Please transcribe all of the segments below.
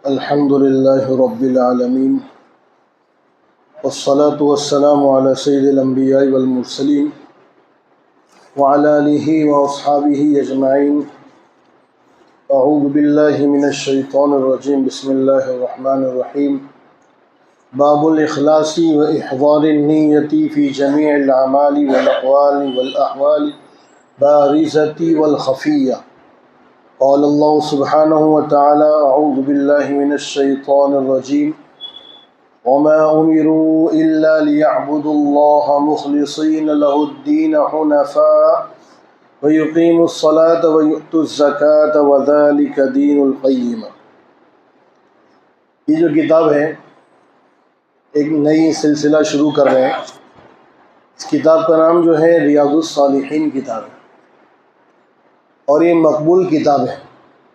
الحمد للہ رب العالمین والصلاة والسلام علی سید الانبیاء والمرسلین وعلی آلہ واصحابہ اجمعین. اعوذ باللہ من الشیطان الرجیم. بسم اللہ الرحمن الرحیم. باب الاخلاص و احضار النیت فی جمیع الاعمال والاقوال والاحوال بارزۃ والخفیہ. قال اللہ سبحانہ وتعالی اعوذ باللہ من الشیطان الرجیم وما امروا الا ليعبدوا اللہ مخلصین لہ الدین حنفاء ویقیموا الصلاة ویؤتوا الزکاة وذلک دین القیم. یہ جو کتاب ہے ایک نئی سلسلہ شروع کر رہے ہیں. اس کتاب کا نام جو ہے ریاض الصالحین کتاب ہے اور یہ مقبول کتاب ہے.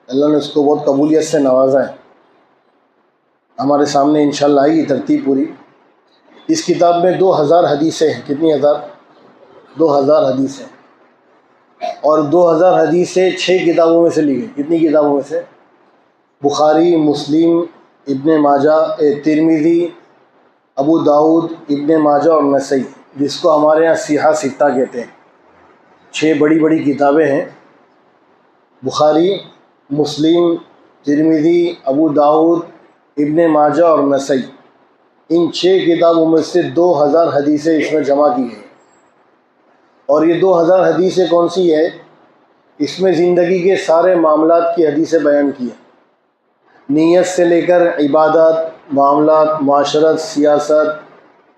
اللہ نے اس کو بہت قبولیت سے نوازا ہے. ہمارے سامنے انشاءاللہ آئے گی ترتیب پوری. اس کتاب میں 2000 حدیثیں ہیں. کتنی ہزار؟ 2000 حدیثیں. اور 2000 حدیثیں 6 کتابوں میں سے لی گئی. کتنی کتابوں میں سے؟ بخاری، مسلم، ابن ماجہ، ترمذی، ابو داؤد، ابن ماجہ اور نسائی، جس کو ہمارے ہاں سیحہ ستہ کہتے ہیں. 6 بڑی بڑی کتابیں ہیں. بخاری، مسلم، ترمذی، ابو داؤد، ابن ماجہ اور نسائی. ان 6 کتابوں میں سے 2000 حدیثیں اس میں جمع کی گئی. اور یہ 2000 حدیثیں کون سی ہے؟ اس میں زندگی کے سارے معاملات کی حدیثیں بیان کی ہیں. نیت سے لے کر عبادات، معاملات، معاشرت، سیاست،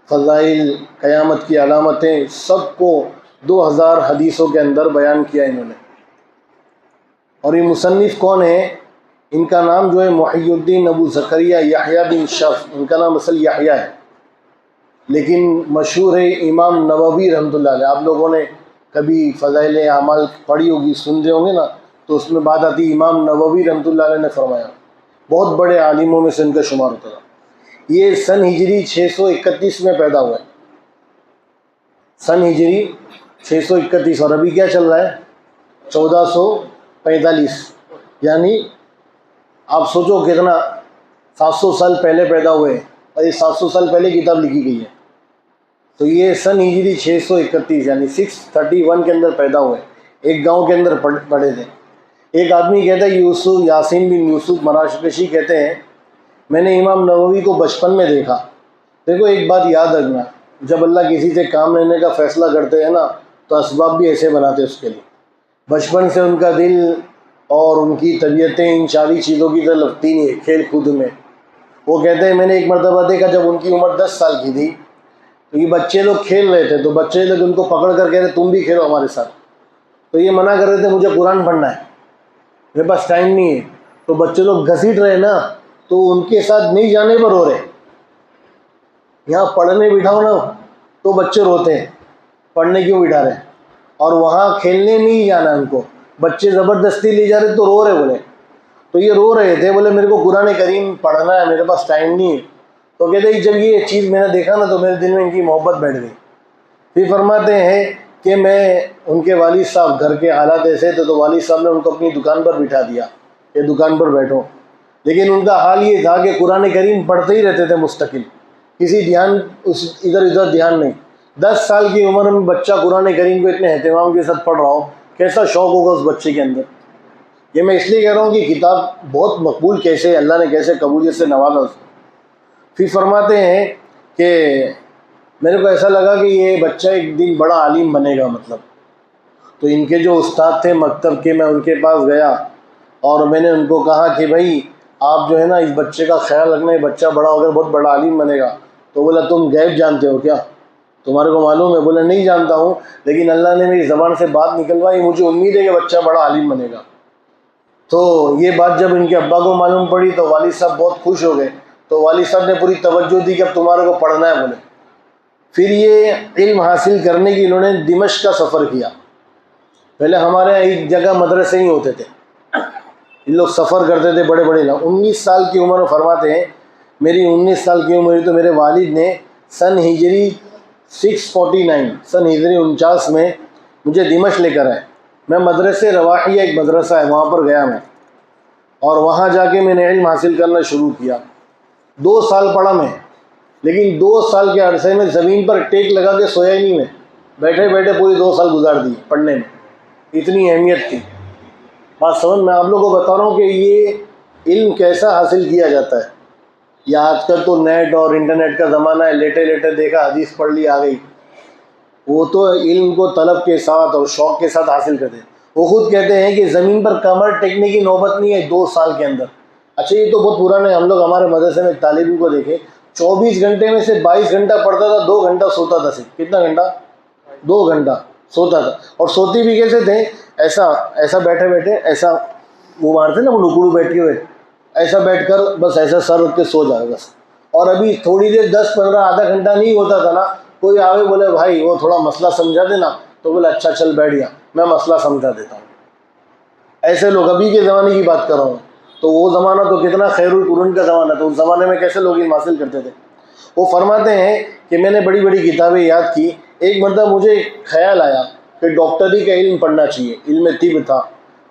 فضائل، قیامت کی علامتیں، سب کو 2000 حدیثوں کے اندر بیان کیا انہوں نے. اور یہ مصنف کون ہے؟ ان کا نام جو ہے محی الدین ابو زکریا یحییٰ بن شرف. ان کا نام اصل یحییٰ ہے لیکن مشہور ہے امام نووی رحمۃ اللہ علیہ. آپ لوگوں نے کبھی فضائل اعمال پڑھی ہوگی، سنتے ہوں گے نا، تو اس میں بات آتی امام نووی رحمۃ اللہ علیہ نے فرمایا. بہت بڑے عالموں میں سے ان کا شمار ہوتا تھا. یہ سن ہجری 631 میں پیدا ہوا ہے. سن ہجری 631. اور ابھی کیا چل رہا ہے؟ 1445. یعنی آپ سوچو کتنا 700 سال پہلے پیدا ہوئے ہیں اور یہ 700 سال پہلے کتاب لکھی گئی ہے. تو یہ سن ہجری 631 یعنی 631 کے اندر پیدا ہوئے. ایک گاؤں کے اندر پڑے تھے. ایک آدمی کہتا ہے یوسف، یاسین بن یوسف مراکشی کہتے ہیں میں نے امام نووی کو بچپن میں دیکھا. دیکھو ایک بات یاد رکھنا، جب اللہ کسی سے کام لینے کا فیصلہ کرتے ہیں نا تو اسباب بھی ایسے بناتے اس کے لیے. بچپن سے ان کا دل اور ان کی طبیعتیں ان ساری چیزوں کی طرف لگتی نہیں ہے، کھیل کود میں. وہ کہتے ہیں میں نے ایک مرتبہ دیکھا جب ان کی عمر 10 سال کی تھی تو یہ بچے لوگ کھیل رہے تھے، تو بچے لوگ ان کو پکڑ کر کہہ رہے تم بھی کھیلو ہمارے ساتھ. تو یہ منع کر رہے تھے مجھے قرآن پڑھنا ہے، میرے پاس ٹائم نہیں ہے. تو بچے لوگ گھسیٹ رہے نا تو ان کے ساتھ نہیں جانے پر رو رہے. یہاں پڑھنے بٹھاؤ نا تو بچے روتے ہیں پڑھنے کیوں بٹھا رہے ہیں، اور وہاں کھیلنے نہیں جانا ان کو. بچے زبردستی لے جا رہے تو رو رہے. بولے تو یہ رو رہے تھے، بولے میرے کو قرآن کریم پڑھنا ہے، میرے پاس ٹائم نہیں ہے. تو کہتے ہیں جب یہ چیز میں نے دیکھا نا تو میرے دل میں ان کی محبت بیٹھ گئی. پھر فرماتے ہیں کہ میں ان کے والد صاحب، گھر کے حالات ایسے تھے تو والد صاحب نے ان کو اپنی دکان پر بٹھا دیا کہ دکان پر بیٹھو. لیکن ان کا حال یہ تھا کہ قرآن کریم پڑھتے ہی رہتے تھے مستقل، کسی ادھر ادھر دھیان نہیں. 10 سال کی عمر میں بچہ قرآن کریم کو اتنے اہتمام کے ساتھ پڑھ رہا ہو، کیسا شوق ہوگا اس بچے کے اندر. یہ میں اس لیے کہہ رہا ہوں کہ کتاب بہت مقبول کیسے ہے، اللہ نے کیسے قبولیت سے نوازا اس کو. پھر فرماتے ہیں کہ میرے کو ایسا لگا کہ یہ بچہ ایک دن بڑا عالم بنے گا. مطلب تو ان کے جو استاد تھے مکتب کے، میں ان کے پاس گیا اور میں نے ان کو کہا کہ بھائی آپ جو ہے نا اس بچے کا خیال رکھنا، یہ بچہ بڑا ہو کر بہت بڑا عالم بنے گا. تو بولا تم غیب جانتے ہو کیا؟ تمہارے کو معلوم ہے؟ بولے نہیں جانتا ہوں، لیکن اللہ نے میری زبان سے بات نکلوائی، مجھے امید ہے کہ بچہ بڑا عالم بنے گا. تو یہ بات جب ان کے ابا کو معلوم پڑی تو والد صاحب بہت خوش ہو گئے. تو والد صاحب نے پوری توجہ دی کہ اب تمہارے کو پڑھنا ہے. بولے پھر یہ علم حاصل کرنے کی انہوں نے دمشق کا سفر کیا. پہلے ہمارے یہاں ایک جگہ مدرسے ہی ہوتے تھے، ان لوگ سفر کرتے تھے بڑے بڑے لوگ. 19 سال کی عمر میں فرماتے ہیں میری 19 سال کی عمر تو میرے والد نے سن ہجری 649 سن ہجری 49 میں مجھے دمشق لے کر آئے. میں مدرسے رواحیہ ایک مدرسہ ہے وہاں پر گیا. میں اور وہاں جا کے میں نے علم حاصل کرنا شروع کیا. 2 سال پڑھا میں، لیکن 2 سال کے عرصے میں زمین پر ٹیک لگا کے سویا ہی نہیں میں. بیٹھے بیٹھے پوری 2 سال گزار دیے پڑھنے میں، اتنی اہمیت تھی. بات سمجھ میں آپ لوگوں کو بتا رہا ہوں کہ یہ علم کیسا حاصل کیا جاتا ہے. یا آج کل تو نیٹ اور انٹرنیٹ کا زمانہ ہے، لیٹے لیٹے دیکھا حدیث پڑھ لی آ گئی. وہ تو علم کو طلب کے ساتھ اور شوق کے ساتھ حاصل کرتے ہیں. وہ خود کہتے ہیں کہ زمین پر کمر ٹیکنے کی نوبت نہیں ہے 2 سال کے اندر. اچھا یہ تو بہت پرانا ہے. ہم لوگ ہمارے مدرسے میں طالب کو دیکھیں 24 گھنٹے میں سے 22 گھنٹہ پڑھتا تھا، 2 گھنٹہ سوتا تھا. صرف کتنا گھنٹہ؟ 2 گھنٹہ سوتا تھا. اور سوتی بھی کیسے تھے؟ ایسا بیٹھے بیٹھے ایسا وہ مارتے نا نکڑو بیٹھ کے ایسا بیٹھ کر بس ایسا سر رکھ کے سو جائے بس. اور ابھی تھوڑی دیر 10-15 آدھا گھنٹہ نہیں ہوتا تھا نا، کوئی آوے بولے بھائی وہ تھوڑا مسئلہ سمجھا دینا، تو بولے اچھا چل بیٹھ گیا میں مسئلہ سمجھا دیتا ہوں. ایسے لوگ ابھی کے زمانے کی بات کر رہا ہوں. تو وہ زمانہ تو کتنا خیر القرون کا زمانہ تھا. اس زمانے میں کیسے لوگ علم حاصل کرتے تھے. وہ فرماتے ہیں کہ میں نے بڑی بڑی کتابیں یاد کی. ایک مرتبہ مجھے خیال آیا کہ ڈاکٹری کا علم پڑھنا چاہیے، علم طب تھا.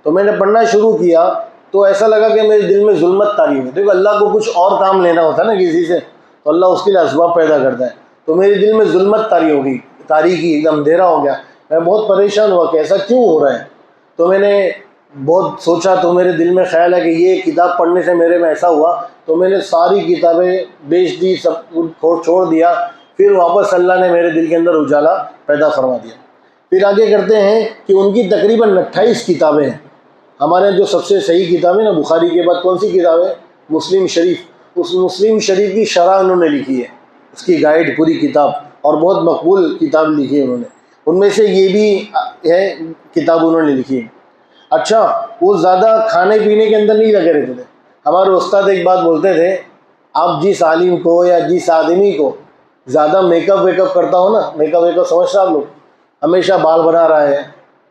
تو میں نے پڑھنا شروع کیا تو ایسا لگا کہ میرے دل میں ظلمت طاری ہوئی. دیکھو اللہ کو کچھ اور کام لینا ہوتا ہے نا کسی سے، تو اللہ اس کے لیے اسباب پیدا کرتا ہے. تو میرے دل میں ظلمت طاری ہو گئی، تاریکی ایک دم اندھیرا ہو گیا. میں بہت پریشان ہوا کہ ایسا کیوں ہو رہا ہے. تو میں نے بہت سوچا تو میرے دل میں خیال ہے کہ یہ کتاب پڑھنے سے میرے میں ایسا ہوا. تو میں نے ساری کتابیں بیچ دی، سب چھوڑ دیا. پھر واپس اللہ نے میرے دل کے اندر اجالا پیدا فرما دیا. پھر آگے کرتے ہیں کہ ان کی تقریباً 28 کتابیں ہیں. ہمارے جو سب سے صحیح کتابیں نا بخاری کے بعد کون سی کتاب ہے؟ مسلم شریف. اس مسلم شریف کی شرح انہوں نے لکھی ہے، اس کی گائیڈ پوری کتاب، اور بہت مقبول کتاب لکھی ہے انہوں نے. ان میں سے یہ بھی ہے کتاب انہوں نے لکھی ہے. اچھا وہ زیادہ کھانے پینے کے اندر نہیں لگے رہتے تھے. ہمارے استاد ایک بات بولتے تھے، آپ جس عالم کو یا جس آدمی کو زیادہ میک اپ ویک اپ کرتا ہو نا، میک اپ ویک اپ سمجھتا آپ لوگ، ہمیشہ بال بنا رہا ہے،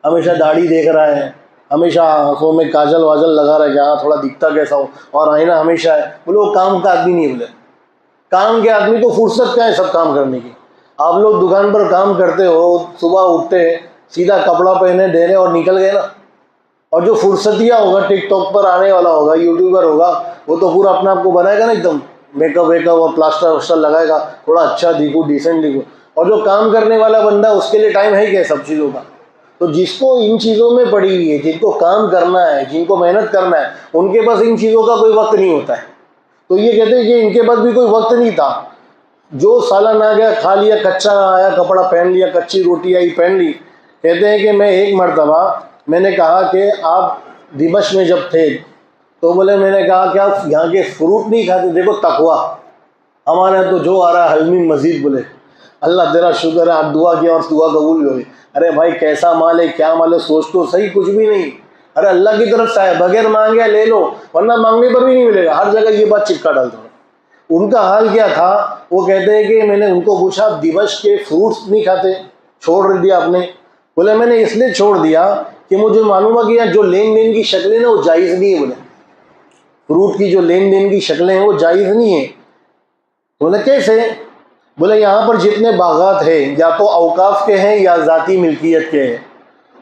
ہمیشہ داڑھی دیکھ رہا ہے، ہمیشہ آنکھوں میں کاجل واجل لگا رہا ہے جہاں تھوڑا دکھتا کیسا ہو، اور آئینہ ہمیشہ ہے، بولے وہ کام کا آدمی نہیں. بولے کام کے آدمی کو فرصت کیا ہے سب کام کرنے کی. آپ لوگ دکان پر کام کرتے ہو، صبح اٹھتے سیدھا کپڑا پہنے ڈیرے اور نکل گئے نا. اور جو فرصتیہ ہوگا ٹک ٹاک پر آنے والا ہوگا، یوٹیوبر ہوگا، وہ تو پورا اپنا آپ کو بنائے گا نا ایک دم میک اپ ویک اپ اور پلاسٹر وسٹر لگائے گا، تھوڑا اچھا دکھو ڈیسنٹ دکھو. اور جو کام کرنے والا بندہ اس کے لیے ٹائم ہے کیا سب چیزوں کا. تو جس کو ان چیزوں میں پڑی ہوئی ہے، جن کو کام کرنا ہے، جن کو محنت کرنا ہے، ان کے پاس ان چیزوں کا کوئی وقت نہیں ہوتا ہے. تو یہ کہتے ہیں کہ ان کے پاس بھی کوئی وقت نہیں تھا. جو سالن آ گیا کھا لیا، کچا آیا کپڑا پہن لیا، کچی روٹی آئی پہن لی. کہتے ہیں کہ میں ایک مرتبہ میں نے کہا کہ آپ دمشق میں جب تھے تو بولے میں نے کہا کہ آپ یہاں کے فروٹ نہیں کھاتے. دیکھو تقویٰ، ہمارے یہاں تو جو آ رہا ہے حلمی مزید. بولے اللہ تیرا شکر ہے آپ دعا کیا اور دعا قبول بھی ہوئی. ارے بھائی کیسا مال ہے، کیا مال ہے، سوچ تو صحیح، کچھ بھی نہیں. ارے اللہ کی طرف سے ہے، بغیر مانگے لے لو، ورنہ مانگنے پر بھی نہیں ملے گا. ہر جگہ یہ بات چپکا ڈالتا ہوں. ان کا حال کیا تھا، وہ کہتے ہیں کہ میں نے ان کو پوچھا دمشق کے فروٹس نہیں کھاتے، چھوڑ دیا آپ نے. بولے میں نے اس لیے چھوڑ دیا کہ مجھے معلوم ہے کہ جو لین دین کی شکلیں نا وہ جائز نہیں ہے. بولے فروٹ کی جو لین دین کی شکلیں ہیں وہ جائز نہیں ہیں. بولے کیسے؟ بولے یہاں پر جتنے باغات ہیں یا تو اوقاف کے ہیں یا ذاتی ملکیت کے ہیں.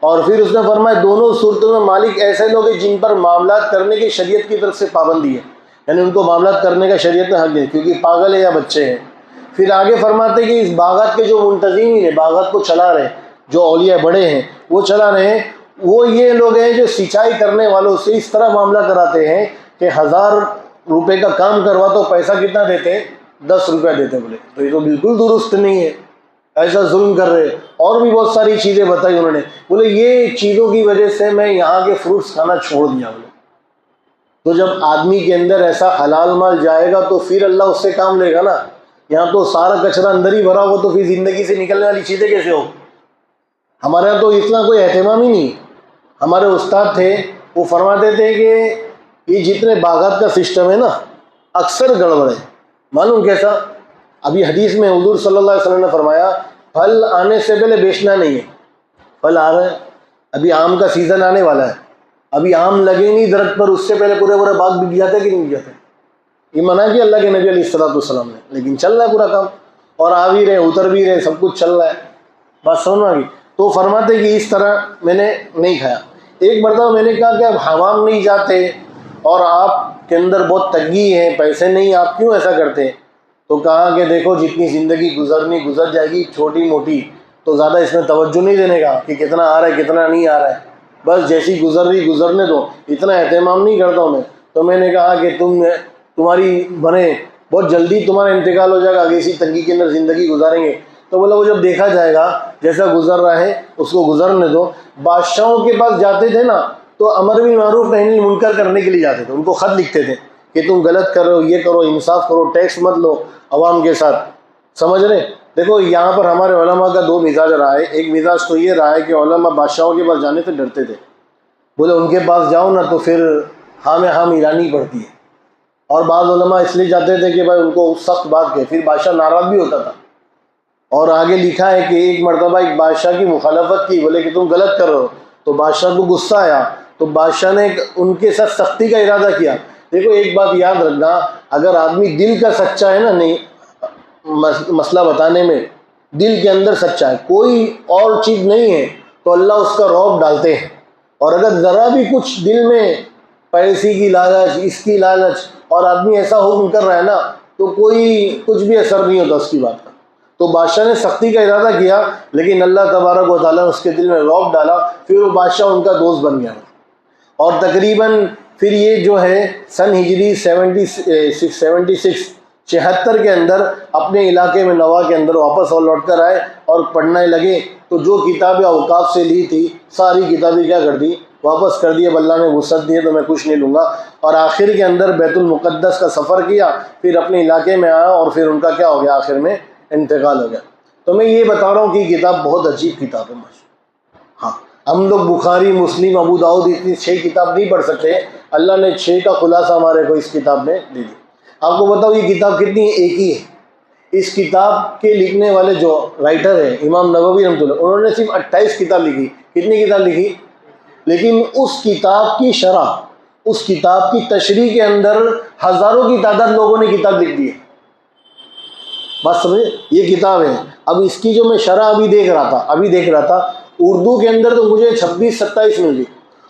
اور پھر اس نے فرمایا دونوں صورتوں میں مالک ایسے لوگ ہیں جن پر معاملات کرنے کی شریعت کی طرف سے پابندی ہے، یعنی ان کو معاملات کرنے کا شریعت میں حق نہیں کیونکہ پاگل ہے یا بچے ہیں. پھر آگے فرماتے کہ اس باغات کے جو منتظمین ہیں، باغات کو چلا رہے ہیں، جو اولیاء بڑے ہیں وہ چلا رہے ہیں، وہ یہ لوگ ہیں جو سینچائی کرنے والوں سے اس طرح معاملہ کراتے ہیں کہ 1000 روپے کا کام کروا تو پیسہ کتنا دیتے ہیں؟ 10 روپے دیتے. بولے تو یہ تو بالکل درست نہیں ہے، ایسا ظلم کر رہے. اور بھی بہت ساری چیزیں بتائی انہوں نے. بولے یہ چیزوں کی وجہ سے میں یہاں کے فروٹس کھانا چھوڑ دیا. بولے تو جب آدمی کے اندر ایسا حلال مال جائے گا تو پھر اللہ اس سے کام لے گا نا. یہاں تو سارا کچرا اندر ہی بھرا ہو تو پھر زندگی سے نکلنے والی چیزیں کیسے ہو. ہمارے یہاں تو اتنا کوئی اہتمام ہی نہیں. ہمارے استاد تھے وہ فرماتے تھے کہ یہ جتنے باغات کا سسٹم ہے نا اکثر گڑبڑ ہے. معلوم کیسا؟ ابھی حدیث میں حضور صلی اللہ علیہ وسلم نے فرمایا پھل آنے سے پہلے بیچنا نہیں ہے. پھل آ رہے ہیں، ابھی آم کا سیزن آنے والا ہے، ابھی آم لگے نہیں درخت پر، اس سے پہلے پورے باغ بک جاتے کہ نہیں بک جاتے؟ یہ منع کیا اللہ کے نبی علیہ الصلوۃ والسلام نے، لیکن چل رہا ہے پورا کام، اور آ بھی رہے اتر بھی رہے، سب کچھ چل رہا ہے. بات سمجھ آ گئی؟ تو فرماتے کہ اس طرح میں نے نہیں کھایا. ایک مرتبہ میں نے کہا کہ اب حمام نہیں جاتے اور آپ کے اندر بہت تنگی ہے، پیسے نہیں، آپ کیوں ایسا کرتے ہیں؟ تو کہا کہ دیکھو جتنی زندگی گزرنی گزر جائے گی، چھوٹی موٹی، تو زیادہ اس میں توجہ نہیں دینے کا کہ کتنا آ رہا ہے کتنا نہیں آ رہا ہے، بس جیسی گزر رہی گزرنے دو، اتنا اہتمام نہیں کرتا ہوں میں۔ تو میں نے کہا کہ تمہاری بنے بہت جلدی تمہارا انتقال ہو جائے گا، آگے اسی تنگی کے اندر زندگی گزاریں گے۔ تو بولا وہ جب دیکھا جائے گا جیسا گزر رہا ہے اس کو گزرنے دو۔ بادشاہوں کے پاس جاتے تھے نا تو امر بالمعروف نہی عن المنکر کرنے کے لیے جاتے تھے، ان کو خط لکھتے تھے کہ تم غلط کر رہے ہو، یہ کرو، انصاف کرو، ٹیکس مت لو عوام کے ساتھ، سمجھ رہے؟ دیکھو یہاں پر ہمارے علماء کا دو مزاج رہا ہے۔ ایک مزاج تو یہ رہا ہے کہ علماء بادشاہوں کے پاس جانے سے ڈرتے تھے، بولے ان کے پاس جاؤ نا تو پھر ہاں میں ہاں ملانی پڑتی ہے، اور بعض علماء اس لیے جاتے تھے کہ بھائی ان کو سخت بات کہے، پھر بادشاہ ناراض بھی ہوتا تھا۔ اور آگے لکھا ہے کہ ایک مرتبہ ایک بادشاہ کی مخالفت کی، بولے کہ تم غلط کر رہے ہو، تو بادشاہ کو غصہ آیا، تو بادشاہ نے ان کے ساتھ سختی کا ارادہ کیا۔ دیکھو ایک بات یاد رکھنا، اگر آدمی دل کا سچا ہے نا، نہیں مسئلہ بتانے میں دل کے اندر سچا ہے، کوئی اور چیز نہیں ہے، تو اللہ اس کا رعب ڈالتے ہیں۔ اور اگر ذرا بھی کچھ دل میں پیسے کی لالچ، اس کی لالچ، اور آدمی ایسا حکم کر رہا ہے نا، تو کوئی کچھ بھی اثر نہیں ہوتا اس کی بات کا۔ تو بادشاہ نے سختی کا ارادہ کیا، لیکن اللہ تبارک و تعالیٰ نے اس کے دل میں رعب ڈالا، پھر وہ بادشاہ ان کا دوست بن گیا۔ اور تقریباً پھر یہ جو ہے سن ہجری 76 کے اندر اپنے علاقے میں نوا کے اندر واپس اور لوٹ کر آئے اور پڑھنے لگے۔ تو جو کتابیں اوقاف سے لی تھی ساری کتابیں کیا کر دی؟ واپس کر دی، اب اللہ نے وسعت دی ہے تو میں کچھ نہیں لوں گا۔ اور آخر کے اندر بیت المقدس کا سفر کیا، پھر اپنے علاقے میں آیا، اور پھر ان کا کیا ہو گیا؟ آخر میں انتقال ہو گیا۔ تو میں یہ بتا رہا ہوں کہ یہ کتاب بہت عجیب کتاب ہے۔ ہاں ہم لوگ بخاری، مسلم، ابو داؤد اتنی 6 کتاب نہیں پڑھ سکتے، اللہ نے 6 کا خلاصہ ہمارے کو اس کتاب میں دے دی۔ آپ کو بتاؤ یہ کتاب کتنی ہے؟ ایک ہی ہے۔ اس کتاب کے لکھنے والے جو رائٹر ہیں امام نووی رحمۃ اللہ، انہوں نے صرف 28 کتاب لکھی۔ کتنی کتاب لکھی؟ لیکن اس کتاب کی شرح، اس کتاب کی تشریح کے اندر ہزاروں کی تعداد لوگوں نے کتاب لکھ دی ہے۔ بات سمجھے؟ یہ کتاب ہے۔ اب اس کی جو میں شرح ابھی دیکھ رہا تھا اردو کے اندر تو مجھے 26-27 مل گئی،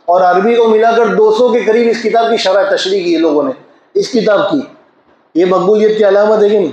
اور عربی کو ملا کر 200 کے قریب اس کتاب کی شرح تشریح کی ہے لوگوں نے اس کتاب کی۔ یہ مقبولیت کی علامت ہے کہ نہیں؟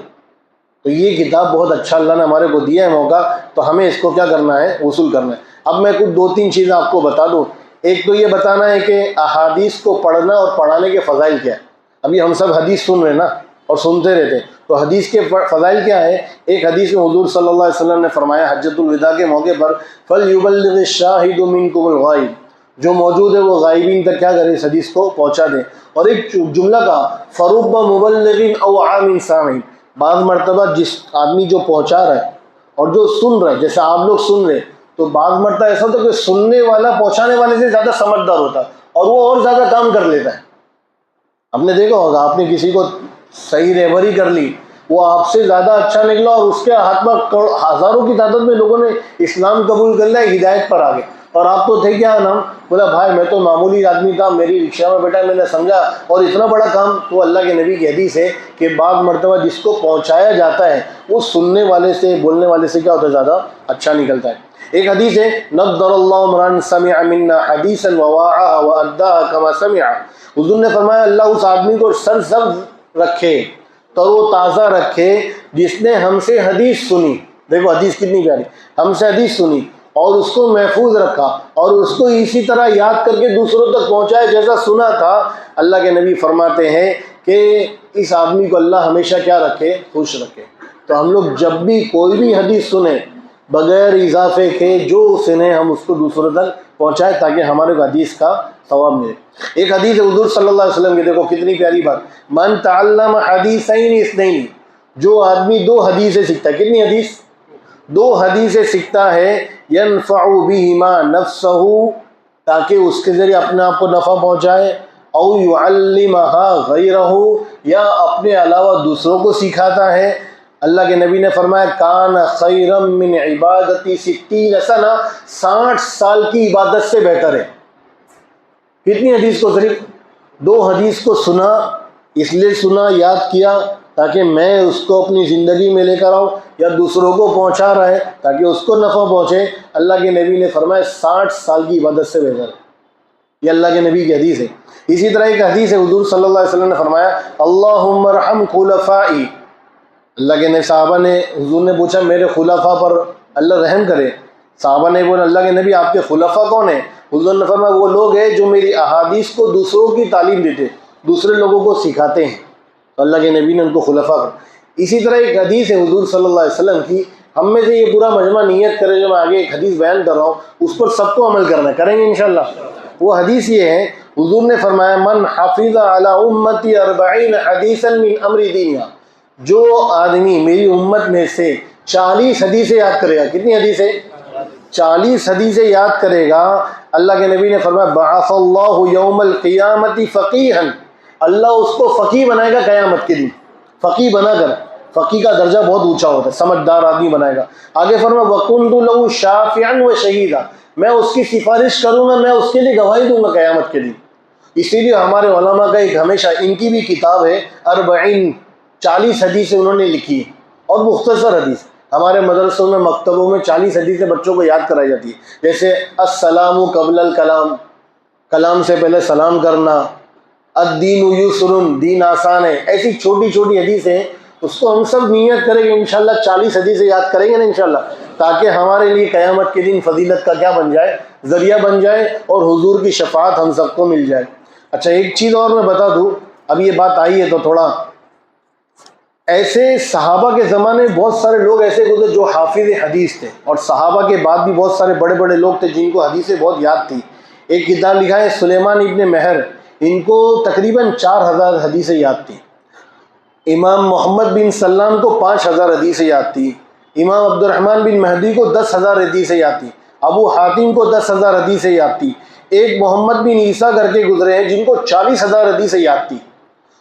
تو یہ کتاب بہت اچھا اللہ نے ہمارے کو دیا ہے موقع، تو ہمیں اس کو کیا کرنا ہے؟ وصول کرنا ہے۔ اب میں کچھ 2-3 چیزیں آپ کو بتا دوں۔ ایک تو یہ بتانا ہے کہ احادیث کو پڑھنا اور پڑھانے کے فضائل کیا ہے۔ ابھی ہم سب حدیث سن رہے ہیں نا، اور سنتے رہتے ہیں، تو حدیث کے فضائل کیا ہے؟ ایک حدیث میں حضور صلی اللہ علیہ وسلم نے فرمایا حجۃ الوداع کے موقع پر، فَلْيُبَلِّغِ الشَّاهِدُ مِنْكُمُ الْغَائِبَ، جو موجود ہے وہ غائبین تک کیا کرے؟ اس حدیث کو پہنچا دیں۔ اور ایک جملہ کہا، فَرُبَّ مُبَلِّغٍ أَوْ عَامٍ سَامِعٍ، بعض مرتبہ جس آدمی جو پہنچا رہا ہے اور جو سن رہا ہے، جیسے آپ لوگ سن رہے، تو بعض مرتبہ ایسا ہوتا ہے کہ سننے والا پہنچانے والے سے زیادہ سمجھدار ہوتا ہے اور وہ اور زیادہ کام کر لیتا ہے۔ آپ نے دیکھا ہوگا، آپ نے کسی کو صحیح رہبری کر لی، وہ آپ سے زیادہ اچھا نکلا، اور اس کے ہاتھ میں ہزاروں کی تعداد میں لوگوں نے اسلام قبول کر لیا، ہدایت پر آ گئے، اور آپ تو تھے کیا نام؟ بولا بھائی میں تو معمولی آدمی تھا، میری رکشہ میں بیٹھا، میں نے سمجھا، اور اتنا بڑا کام۔ تو اللہ کے نبی کی حدیث ہے کہ بعض مرتبہ جس کو پہنچایا جاتا ہے وہ سننے والے سے، بولنے والے سے کیا ہوتا ہے؟ زیادہ اچھا نکلتا ہے۔ ایک حدیث ہے، نضر اللہ امرا سمع منا حدیثا وواعاها واداها كما سمع، حضور نے فرمایا اللہ اس آدمی کو سرسبز رکھے، تر و تازہ رکھے، جس نے ہم سے حدیث سنی۔ دیکھو حدیث کتنی پیاری، ہم سے حدیث سنی اور اس کو محفوظ رکھا، اور اس کو اسی طرح یاد کر کے دوسروں تک پہنچائے جیسا سنا تھا۔ اللہ کے نبی فرماتے ہیں کہ اس آدمی کو اللہ ہمیشہ کیا رکھے؟ خوش رکھے۔ تو ہم لوگ جب بھی کوئی بھی حدیث سنیں بغیر اضافے کے جو سنیں، ہم اس کو دوسروں تک پہنچائے تاکہ ہمارے کو حدیث کا ثواب ملے۔ ایک حدیث ہے حضور صلی اللہ علیہ وسلم کی، دیکھو کتنی پیاری بات، من تعلم حدیثین اثنین، جو آدمی 2 حدیثیں سیکھتا ہے، کتنی حدیث؟ 2 حدیثیں سیکھتا ہے، ينفع بہما نفسہ، تاکہ اس کے ذریعے اپنے آپ کو نفع پہنچائے، او يعلمها غیرہ، یا اپنے علاوہ دوسروں کو سکھاتا ہے۔ اللہ کے نبی نے فرمایا کان خیرا من عبادتی 60 سنہ، 60 سال کی عبادت سے بہتر ہے۔ کتنی حدیث کو؟ صرف 2 حدیث کو سنا، اس لیے سنا، یاد کیا تاکہ میں اس کو اپنی زندگی میں لے کر آؤں، یا دوسروں کو پہنچا رہا ہے تاکہ اس کو نفع پہنچے۔ اللہ کے نبی نے فرمایا 60 سال کی عبادت سے بہتر ہے۔ یہ اللہ کے نبی کی حدیث ہے۔ اسی طرح ایک حدیث ہے، حضور صلی اللہ علیہ وسلم نے فرمایا اللہم ارحم خلفائی، اللہ کے صحابہ نے، حضور نے پوچھا میرے خلفاء پر اللہ رحم کرے۔ صحابہ نے بولا اللہ کے نبی آپ کے خلفاء کون ہیں؟ حضور نے فرمایا وہ لوگ ہیں جو میری احادیث کو دوسروں کی تعلیم دیتے، دوسرے لوگوں کو سکھاتے ہیں، تو اللہ کے نبی نے ان کو خلفاء کہا۔ اسی طرح ایک حدیث ہے حضور صلی اللہ علیہ وسلم کی، ہم میں سے یہ پورا مجمع نیت کرے جو میں آگے ایک حدیث بیان کر رہا ہوں اس پر سب کو عمل کرنا ہے، کریں گے انشاءاللہ۔ وہ حدیث یہ ہے، حضور نے فرمایا من حفظ علی امتی 40 حدیثا من امر دینیا، جو آدمی میری امت میں سے 40 حدیثیں یاد کرے گا، کتنی حدیثیں؟ 40 حدیثیں یاد کرے گا، اللہ کے نبی نے فرمایا بعث اللہ یوم القیامت فقیہا، اللہ اس کو فقیہ بنائے گا قیامت کے دن، فقیہ بنا کر، فقیہ کا درجہ بہت اونچا ہوتا ہے، سمجھدار آدمی بنائے گا۔ آگے فرمایا وَكُنْتُ لَهُ شَافِعًا وَشَهِيدًا، میں اس کی سفارش کروں گا، میں اس کے لیے گواہی دوں گا قیامت کے دن۔ اسی لیے ہمارے علماء کا ایک ہمیشہ، ان کی بھی کتاب ہے 40 حدیثیں انہوں نے لکھی ہے، اور مختصر حدیث، ہمارے مدرسوں میں مکتبوں میں 40 حدیثیں بچوں کو یاد کرائی جاتی ہے، جیسے السلام قبل الکلام، کلام سے پہلے سلام کرنا، الدین یسر، دین آسان ہے، ایسی چھوٹی چھوٹی حدیثیں ہیں، اس کو ہم سب نیت کریں گے انشاءاللہ 40 حدیثیں یاد کریں گے نا انشاءاللہ، تاکہ ہمارے لیے قیامت کے دن فضیلت کا کیا بن جائے، ذریعہ بن جائے، اور حضور کی شفاعت ہم سب کو مل جائے۔ اچھا ایک چیز اور میں بتا دوں، اب یہ بات آئی ہے تو تھوڑا، ایسے صحابہ کے زمانے میں بہت سارے لوگ ایسے گزرے جو حافظ حدیث تھے، اور صحابہ کے بعد بھی بہت سارے بڑے بڑے لوگ تھے جن کو حدیثیں بہت یاد تھی۔ ایک کتاب لکھا ہے سلیمان ابن مہر، ان کو تقریباً 4000 حدیثیں یاد تھی۔ امام محمد بن سلام کو 5000 حدیثیں یاد تھی، امام عبد الرحمن بن مہدی کو 10,000 حدیثیں یاد تھی، ابو حاتم کو 10,000 حدیثیں یاد تھی، ایک محمد بن عیسیٰ کر کے گزرے ہیں جن کو 40,000 حدیثیں یاد تھی۔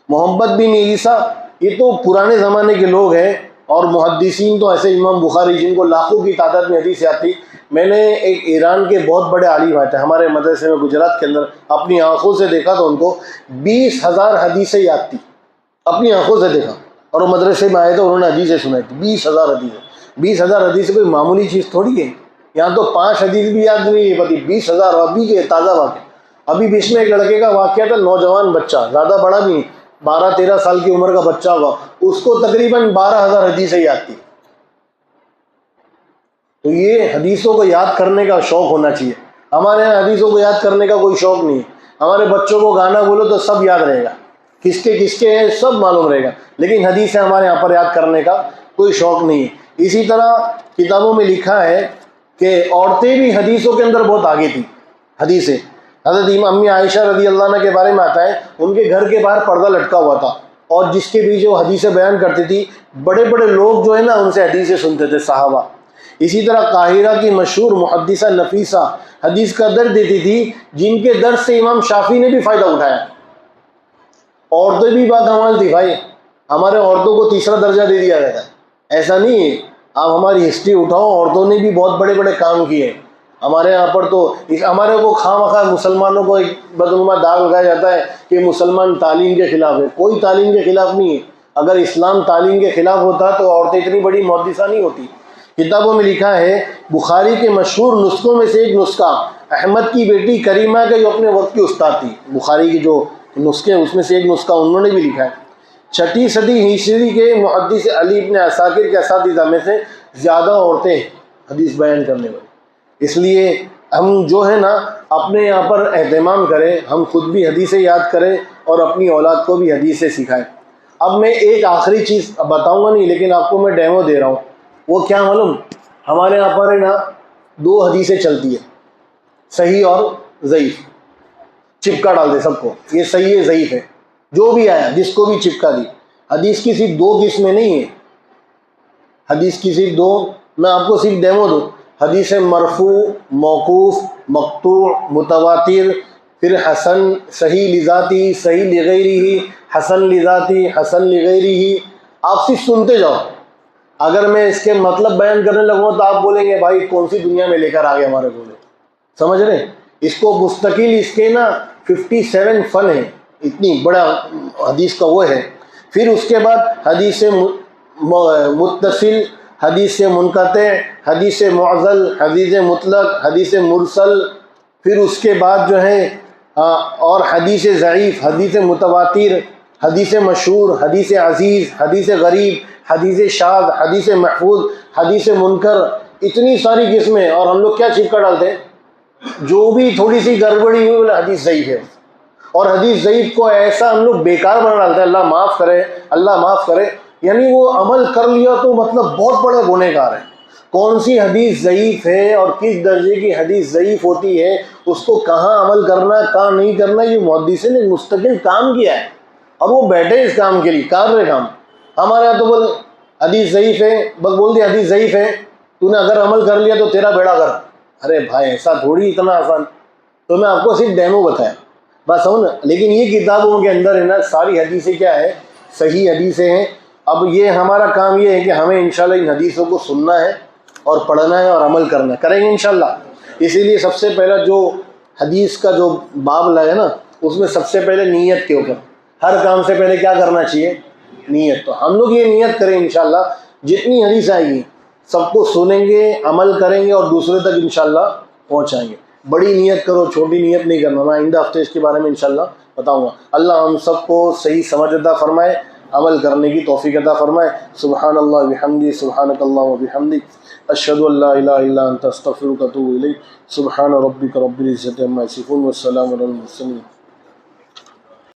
محمد بن عیسیٰ یہ تو پرانے زمانے کے لوگ ہیں، اور محدثین تو ایسے امام بخاری جن کو لاکھوں کی تعداد میں حدیث یاد تھی۔ میں نے ایک ایران کے بہت بڑے عالم آئے تھے ہمارے مدرسے میں گجرات کے اندر، اپنی آنکھوں سے دیکھا تو ان کو 20,000 حدیثیں یاد تھی، اپنی آنکھوں سے دیکھا، اور وہ مدرسے میں آئے تھے، انہوں نے حدیثیں سنائی تھی، 20,000 حدیثیں۔ 20,000 حدیثیں کوئی معمولی چیز تھوڑی ہے، یہاں تو 5 حدیث بھی یاد نہیں پتی، 20,000 ابھی کے تازہ واقعہ۔ ابھی بیچ میں ایک لڑکے کا واقعہ تھا، نوجوان بچہ، زیادہ بڑا بھی نہیں، 12-13 سال کی عمر کا بچہ ہوا، اس کو تقریباً 12,000 حدیثیں یاد تھی۔ تو یہ حدیثوں کو یاد کرنے کا شوق ہونا چاہیے۔ ہمارے یہاں حدیثوں کو یاد کرنے کا کوئی شوق نہیں ہے، ہمارے بچوں کو گانا بولو تو سب یاد رہے گا، کس کے ہیں سب معلوم رہے گا، لیکن حدیثیں ہمارے یہاں پر یاد کرنے کا کوئی شوق نہیں ہے۔ اسی طرح کتابوں میں لکھا ہے کہ عورتیں بھی حدیثوں کے اندر بہت آگے تھیں۔ حدیثیں حضرت امی عائشہ رضی اللہ عنہ کے بارے میں آتا ہے، ان کے گھر کے باہر پردہ لٹکا ہوا تھا، اور جس کے پیچھے وہ حدیثیں بیان کرتی تھی، بڑے بڑے لوگ جو ہے نا ان سے حدیثیں سنتے تھے، صحابہ۔ اسی طرح قاہرہ کی مشہور محدثہ نفیسہ حدیث کا درس دیتی تھی، جن کے درس سے امام شافعی نے بھی فائدہ اٹھایا۔ عورتیں بھی باکمال تھی بھائی، ہمارے عورتوں کو تیسرا درجہ دے دیا گیا ہے، ایسا نہیں ہے۔ آپ ہماری ہسٹری اٹھاؤ، عورتوں نے بھی بہت بڑے بڑے کام کیے ہمارے یہاں پر۔ تو ہمارے کو خواہ مسلمانوں کو ایک بدعنوان داغ لگایا جاتا ہے کہ مسلمان تعلیم کے خلاف ہے، کوئی تعلیم کے خلاف نہیں ہے۔ اگر اسلام تعلیم کے خلاف ہوتا تو عورتیں اتنی بڑی محدثہ نہیں ہوتی۔ کتابوں میں لکھا ہے، بخاری کے مشہور نسخوں میں سے ایک نسخہ احمد کی بیٹی کریمہ کے جو اپنے وقت کی استاد تھی، بخاری کی جو نسخے اس میں سے ایک نسخہ انہوں نے بھی لکھا ہے۔ 6 صدی ہجری کے محدث علی ابن عساکر کے اساتذہ میں سے زیادہ عورتیں حدیث بیان کرنے والی۔ اس لیے ہم جو ہے نا اپنے یہاں پر اہتمام کریں، ہم خود بھی حدیثیں یاد کریں اور اپنی اولاد کو بھی حدیثیں سکھائیں۔ اب میں ایک آخری چیز بتاؤں گا نہیں، لیکن آپ کو میں ڈیمو دے رہا ہوں۔ وہ کیا معلوم، ہمارے یہاں پر ہے نا 2 حدیثیں چلتی ہیں، صحیح اور ضعیف، چپکا ڈال دے سب کو، یہ صحیح ہے ضعیف ہے، جو بھی آیا جس کو بھی چپکا دی۔ حدیث کی صرف 2 قسمیں نہیں ہیں، حدیث کی صرف 2، میں آپ کو صرف ڈیمو دوں۔ حدیث مرفوع، موقوف، مقطوع، متواتر، پھر حسن، صحیح لذاتی، صحیح لغیرہ، حسن لذاتی، حسن لغیرہ۔ آپ صرف سنتے جاؤ، اگر میں اس کے مطلب بیان کرنے لگوں تو آپ بولیں گے بھائی کون سی دنیا میں لے کر آ گئے ہمارے کو، سمجھ رہے ہیں؟ اس کو مستقل اس کے نا 57 فن ہیں، اتنی بڑا حدیث کا وہ ہے۔ پھر اس کے بعد حدیث متصل، حدیث منقطع، حدیث معضل، حدیث مطلق، حدیث مرسل، پھر اس کے بعد جو ہے ہاں، اور حدیث ضعیف، حدیث متواتر، حدیث مشہور، حدیث عزیز، حدیث غریب، حدیث شاذ، حدیث محفوظ، حدیث منکر، اتنی ساری قسمیں. اور ہم لوگ کیا چپکا ڈالتے ہیں؟ جو بھی تھوڑی سی گڑبڑی ہوئی بولے حدیث ضعیف ہے. اور حدیث ضعیف کو ایسا ہم لوگ بیکار بنا ڈالتے ہیں، اللہ معاف کرے، اللہ معاف کرے. یعنی وہ عمل کر لیا تو مطلب بہت بڑے گنہگار ہیں. کون سی حدیث ضعیف ہے اور کس درجے کی حدیث ضعیف ہوتی ہے، اس کو کہاں عمل کرنا کہاں نہیں کرنا، یہ محدثین نے مستقل کام کیا ہے. اور وہ بیٹھے اس کام کے لیے، کر رہے کام. ہمارے یہاں تو بول حدیث ضعیف ہے، بس بول دی حدیث ضعیف ہے، تو نے اگر عمل کر لیا تو تیرا بیڑا کر. ارے بھائی ایسا تھوڑی اتنا آسان. تو میں آپ کو صرف ڈیمو بتایا بس ہوں نا. لیکن یہ کتابوں کے اندر ہے نا ساری حدیثیں کیا ہے؟ صحیح حدیثیں ہیں. اب یہ ہمارا کام یہ ہے کہ ہمیں انشاءاللہ ان حدیثوں کو سننا ہے اور پڑھنا ہے اور عمل کرنا ہے. کریں گے انشاءاللہ. اسی لیے سب سے پہلا جو حدیث کا جو باب لایا نا، اس میں سب سے پہلے نیت کے اوپر. ہر کام سے پہلے کیا کرنا چاہیے؟ نیت. تو ہم لوگ یہ نیت کریں انشاءاللہ، جتنی حدیث آئے گی سب کو سنیں گے، عمل کریں گے اور دوسرے تک انشاءاللہ پہنچائیں گے. بڑی نیت کرو، چھوٹی نیت نہیں کرنا. میں آئندہ ہفتے اس کے بارے میں انشاءاللہ بتاؤں گا. اللہ ہم سب کو صحیح سمجھ عطا فرمائے، عمل کرنے کی توفیق عطا فرمائے. سبحان اللہ وبحمدہ، سبحانک اللہم وبحمدک، اشہد ان لا الہ الا انت استغفرک و اتوب الیک. سبحان ربک رب العزۃ عما یصفون والسلام علی المرسلین.